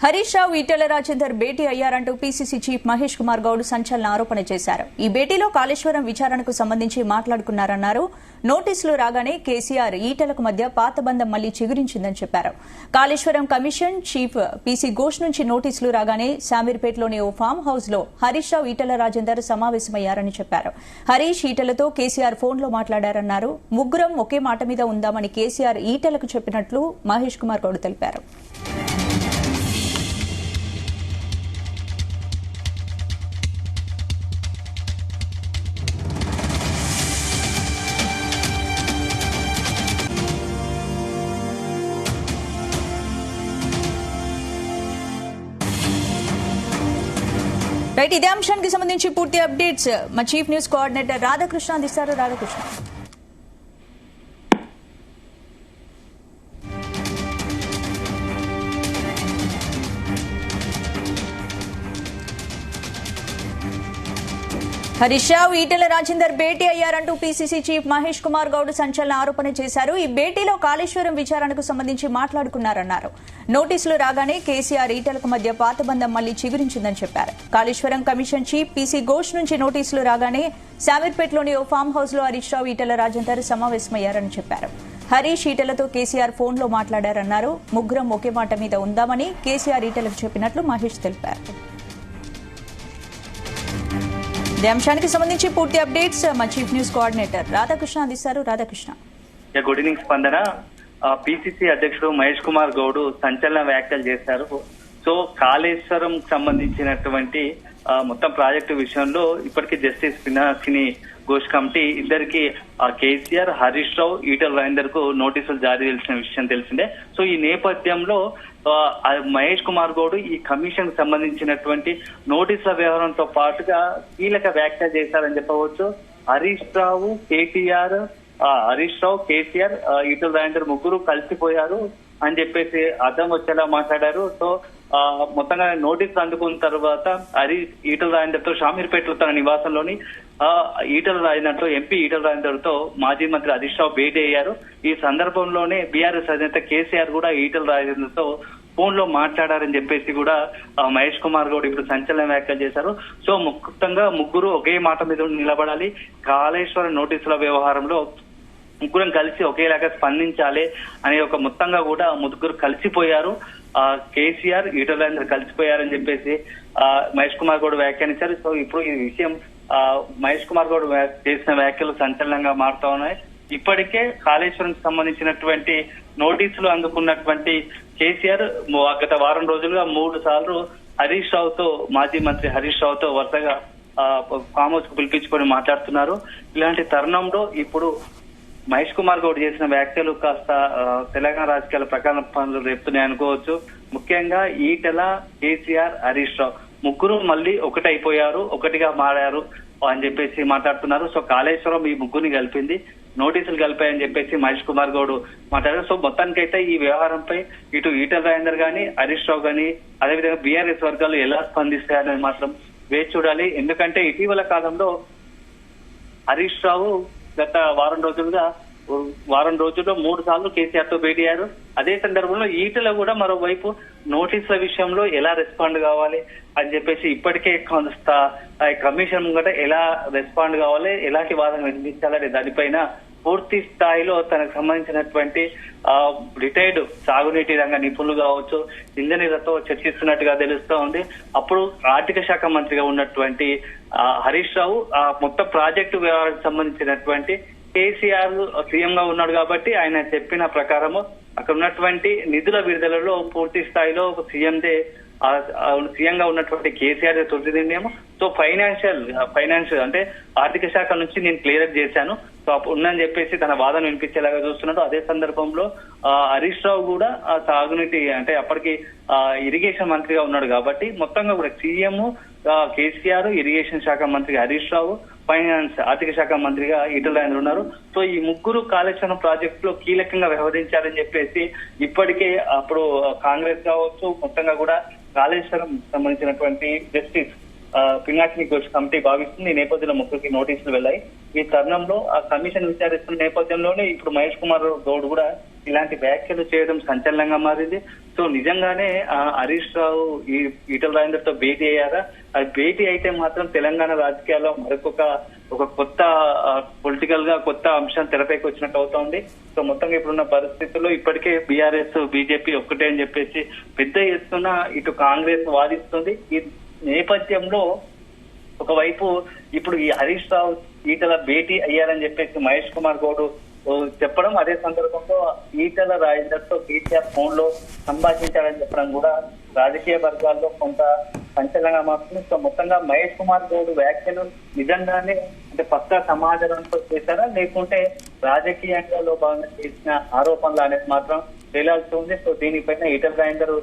హరీష్ రావు ఈటెల రాజేందర్ భేటీ అయ్యారంటూ PCC chief Mahesh Kumar Goud సంచలన ఆరోపణ చేశారు. ఈ భేటీలో కాళేశ్వరం విచారణకు సంబంధించి మాట్లాడుకున్నారన్నారు. నోటీసులు రాగానే కేసీఆర్ ఈటెలకు మధ్య పాత బంధం మళ్లీ చిగురించిందని చెప్పారు. Kaleshwaram commission chief PC Ghosh నుంచి నోటీసులు రాగానే శామీర్పేటలోని ఓ ఫామ్ హౌస్ లో హరీష్ రావు ఈటెల రాజేందర్ సమావేశమయ్యారని చెప్పారు. హరీష్ ఈటెలతో కేసీఆర్ ఫోన్లో మాట్లాడారన్నారు. ముగ్గురం ఒకే మాట మీద ఉందామని కేసీఆర్ ఈటెలకు చెప్పినట్లు మహేష్ కుమార్ గౌడ్ తెలిపారు. రైట్, ఇదే అంశానికి సంబంధించి పూర్తి అప్డేట్స్ మా చీఫ్ న్యూస్ కోఆర్డినేటర్ రాధాకృష్ణ అందిస్తారు. రాధాకృష్ణ, హరీష్ రావు ఈటెల రాజేందర్ భేటీ అయ్యారంటూ పీసీసీ చీఫ్ మహేష్ కుమార్ గౌడ్ సంచలన ఆరోపణ చేశారు. ఈ భేటీలో కాళేశ్వరం విచారణకు సంబంధించి మాట్లాడుకున్నారన్నారు. నోటీసులు రాగానే కేసీఆర్ ఈటెలకు మధ్య పాత బంధం మళ్లీ చిగురించిందని చెప్పారు. Kaleshwaram commission chief PC Ghosh నుంచి నోటీసులు రాగానే శామీర్పేటలోని ఓ ఫామ్ హౌస్ లో హరీష్ రావు ఈటెల రాజేందర్ సమావేశమయ్యారని చెప్పారు. హరీష్ ఈటెలతో కేసీఆర్ ఫోన్లో మాట్లాడారన్నారు. ముగ్గురం ఒకే మాట మీద ఉందామని కేసీఆర్ ఈటెలకు చెప్పినట్లు మహేష్ తెలిపారు. ఈ అంశానికి సంబంధించి పూర్తి అప్డేట్స్ మా చీఫ్ న్యూస్ కోఆర్డినేటర్ రాధాకృష్ణ అందిస్తారు. Radhakrishna, good evening. స్పందన, పిసిసి అధ్యక్షుడు మహేష్ కుమార్ గౌడ్ సంచలన వ్యాఖ్యలు చేశారు. సో కాళేశ్వరం సంబంధించినటువంటి మొత్తం ప్రాజెక్టు విషయంలో ఇప్పటికీ జస్టిస్ పినాకిని ఘోష్ కమిటీ ఇద్దరికి కేసీఆర్, హరీష్ రావు, ఈటెల రాజేందర్ కు నోటీసులు జారీ చేసిన విషయం తెలిసిందే. సో ఈ నేపథ్యంలో మహేష్ కుమార్ గౌడ్ ఈ కమిషన్ కు సంబంధించినటువంటి నోటీసుల వ్యవహారంతో పాటుగా కీలక వ్యాఖ్య చేశారని చెప్పవచ్చు. హరీష్ రావు, కేసీఆర్, ఈటెల రాజేందర్ ముగ్గురు కలిసిపోయారు అని చెప్పేసి అర్థం వచ్చేలా మాట్లాడారు. సో మొత్తంగా నోటీసులు అందుకున్న తర్వాత ఈటెల రాజేందర్ తో షామీర్పేటలో తన నివాసంలోని ఈటెల రాజేందర్ తో ఎంపీ ఈటెల రాజేందర్ తో మాజీ మంత్రి హరీష్ రావు భేటీ అయ్యారు. ఈ సందర్భంలోనే బీఆర్ఎస్ అధినేత కేసీఆర్ కూడా ఈటెల రాజేందర్ తో ఫోన్ లో మాట్లాడారని చెప్పేసి కూడా మహేష్ కుమార్ గౌడ్ ఇప్పుడు సంచలన వ్యాఖ్యలు చేశారు. సో మొత్తంగా ముగ్గురు ఒకే మాట మీద నిలబడాలి, కాళేశ్వరం నోటీసుల వ్యవహారంలో ముగ్గురం కలిసి ఒకేలాగా స్పందించాలి అనే ఒక మొత్తంగా కూడా ముగ్గురు కలిసిపోయారు. కేసీఆర్, ఈటెల రాజేందర్ కలిసిపోయారని చెప్పేసి మహేష్ కుమార్ గౌడ్ వ్యాఖ్యానించారు. సో ఇప్పుడు ఈ విషయం మహేష్ కుమార్ గౌడ్ చేసిన వ్యాఖ్యలు సంచలనంగా మారుతా ఉన్నాయి. ఇప్పటికే కాళేశ్వరం సంబంధించినటువంటి నోటీసులు అందుకున్నటువంటి కేసీఆర్ గత వారం రోజులుగా 3 సార్లు హరీష్ రావుతో, మాజీ మంత్రి హరీష్ రావుతో వరుసగా ఫామ్ హౌస్ కు పిలిపించుకొని మాట్లాడుతున్నారు. ఇలాంటి తరుణంలో ఇప్పుడు మహేష్ కుమార్ గౌడ్ చేసిన వ్యాఖ్యలు కాస్త తెలంగాణ రాజకీయాల ప్రకారం పనులు రేపుతున్నాయి అనుకోవచ్చు. ముఖ్యంగా ఈటెల, కేసీఆర్, హరీష్ రావు ముగ్గురు మళ్ళీ ఒకటైపోయారు, ఒకటిగా మారారు అని చెప్పేసి మాట్లాడుతున్నారు. సో కాళేశ్వరం ఈ ముగ్గురిని కలిపింది, నోటీసులు కలిపాయని చెప్పేసి మహేష్ కుమార్ గౌడ్ మాట్లాడారు. సో మొత్తానికైతే ఈ వ్యవహారంపై ఇటు ఈటెల రాజేందర్ గాని, హరీష్ రావు గాని, అదేవిధంగా బీఆర్ఎస్ వర్గాలు ఎలా స్పందిస్తాయని మాత్రం వేచి చూడాలి. ఎందుకంటే ఇటీవల కాలంలో హరీష్ రావు గత వారం రోజుల్లో 3 సార్లు కేసీఆర్ తో భేటీ అయ్యారు. అదే సందర్భంలో ఈటెల కూడా మరోవైపు నోటీసుల విషయంలో ఎలా రెస్పాండ్ కావాలి అని చెప్పేసి ఇప్పటికే కొంత కమిషన్ ముంగట ఎలా రెస్పాండ్ కావాలి, ఎలాంటి వాదన వినిపించాలనే దానిపైన పూర్తి స్థాయిలో తనకు సంబంధించినటువంటి రిటైర్డ్ సాగునీటి రంగ నిపుణులు కావచ్చు, ఇంజనీర్లతో చర్చిస్తున్నట్టుగా తెలుస్తూ ఉంది. అప్పుడు ఆర్థిక శాఖ మంత్రిగా ఉన్నటువంటి హరీష్ రావు మొత్తం ప్రాజెక్టు వ్యవహారానికి సంబంధించినటువంటి కేసీఆర్ సీఎం గా ఉన్నాడు కాబట్టి ఆయన చెప్పిన ప్రకారము అక్కడ ఉన్నటువంటి నిధుల విడుదలలో పూర్తి స్థాయిలో సీఎం గా ఉన్నటువంటి కేసీఆర్ తొలి నిర్ణయం. సో ఫైనాన్షియల్ అంటే ఆర్థిక శాఖ నుంచి నేను క్లియర్ చేశాను, సో అప్పుడు ఉందని చెప్పేసి తన వాదన వినిపించేలాగా చూస్తున్నాడు. అదే సందర్భంలో హరీష్ రావు కూడా సాగునీటి అంటే అప్పటికి ఇరిగేషన్ మంత్రిగా ఉన్నాడు కాబట్టి మొత్తంగా కూడా సీఎం కేసీఆర్, ఇరిగేషన్ శాఖ మంత్రిగా హరీష్ రావు, ఫైనాన్స్ ఆర్థిక శాఖ మంత్రిగా ఈటెల రాజేందర్ ఉన్నారు. సో ఈ ముగ్గురు కాళేశ్వరం ప్రాజెక్టు లో కీలకంగా వ్యవహరించారని చెప్పేసి ఇప్పటికే అప్పుడు కాంగ్రెస్ కావచ్చు మొత్తంగా కూడా కాళేశ్వరం సంబంధించినటువంటి జస్టిస్ పినాకిని ఘోష్ కమిటీ భావిస్తుంది. ఈ నేపథ్యంలో ముగ్గురికి నోటీసులు వెళ్లాయి. ఈ తరుణంలో ఆ కమిషన్ విచారిస్తున్న నేపథ్యంలోనే ఇప్పుడు మహేష్ కుమార్ గౌడ్ కూడా ఇలాంటి వ్యాఖ్యలు చేయడం సంచలనంగా మారింది. సో నిజంగానే హరీష్ రావు ఈ ఈటల రాజేందర్ తో భేటీ అయ్యారా? అది భేటీ అయితే మాత్రం తెలంగాణ రాజకీయాల్లో ఒక కొత్త పొలిటికల్ గా కొత్త అంశం తెరపైకి వచ్చినట్టు అవుతోంది. సో మొత్తంగా ఇప్పుడున్న పరిస్థితుల్లో ఇప్పటికే బీఆర్ఎస్ బీజేపీ ఒక్కటే అని చెప్పేసి పెద్ద ఎత్తున ఇటు కాంగ్రెస్ వాదిస్తుంది. ఈ నేపథ్యంలో ఒకవైపు ఇప్పుడు ఈ హరీష్ రావు ఈటల భేటీ అయ్యారని చెప్పేసి మహేష్ కుమార్ గౌడ్ చెప్పడం, అదే సందర్భంలో ఈటల రాజేందర్ తో కేసీఆర్ ఫోన్ లో సంభాషించారని చెప్పడం కూడా రాజకీయ వర్గాల్లో కొంత సంచలనంగా మారుతుంది. సో మొత్తంగా మహేష్ కుమార్ గౌడ్ వ్యాఖ్యలు నిజంగానే అంటే పక్కా సమాధానంతో చేశారా, లేకుంటే రాజకీయంగా భాగంగా చేసిన ఆరోపణలు అనేది మాత్రం తేలాల్సి ఉంది. సో దీనిపైన ఈటల రాజేందర్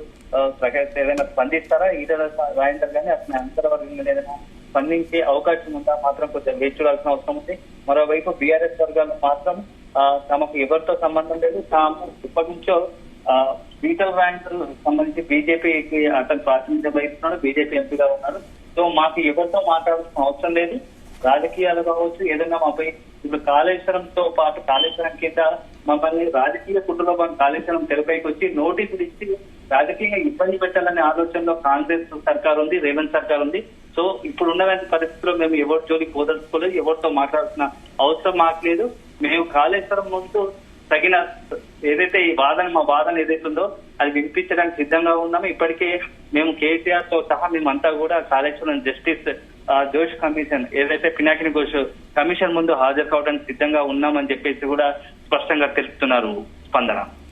ఏదైనా స్పందిస్తారా? ఈటల రాజేందర్ కానీ అతని అంతర్వర్గంగా ఏదైనా స్పందించే అవకాశం ఉందా మాత్రం కొంచెం వేచి చూడాల్సిన అవసరం ఉంది. మరోవైపు బీఆర్ఎస్ వర్గాలు మాత్రం తమకు ఎవరితో సంబంధం లేదు, తాము ఇప్పటి నుంచో ఈటల రాజేందర్ సంబంధించి బీజేపీకి అతను ప్రాతినిధ్యం వహిస్తున్నాడు, బీజేపీ ఎంపీగా ఉన్నారు. సో మాకు ఎవరితో మాట్లాడాల్సిన అవసరం లేదు, రాజకీయాలు కావచ్చు ఏదైనా మాపై ఇప్పుడు కాళేశ్వరంతో పాటు కాళేశ్వరం కింద మమ్మల్ని రాజకీయ కుటుంబ కాళేశ్వరం తెరపైకి వచ్చి నోటీసులు ఇచ్చి రాజకీయంగా ఇబ్బంది పెట్టాలనే ఆలోచనలో కాంగ్రెస్ సర్కార్ ఉంది, రేవంత్ సర్కార్ ఉంది. సో ఇప్పుడున్న పరిస్థితుల్లో మేము ఎవరి జోలికి పోదలుచుకోలేదు, ఎవరితో మాట్లాడాల్సిన అవసరం మాకు లేదు. మేము కాళేశ్వరం ముందు తగిన ఏదైతే మా బాధన ఏదైతే ఉందో అది వినిపించడానికి సిద్ధంగా ఉన్నాము. ఇప్పటికే మేము కేసీఆర్ తో సహా మేమంతా కూడా కాళేశ్వరం జస్టిస్ జోష్ కమిషన్ ఏదైతే పినాకిని ఘోష్ కమిషన్ ముందు హాజరు కావడానికి సిద్ధంగా ఉన్నామని చెప్పేసి కూడా స్పష్టంగా తెలుపుతున్నారు స్పందన.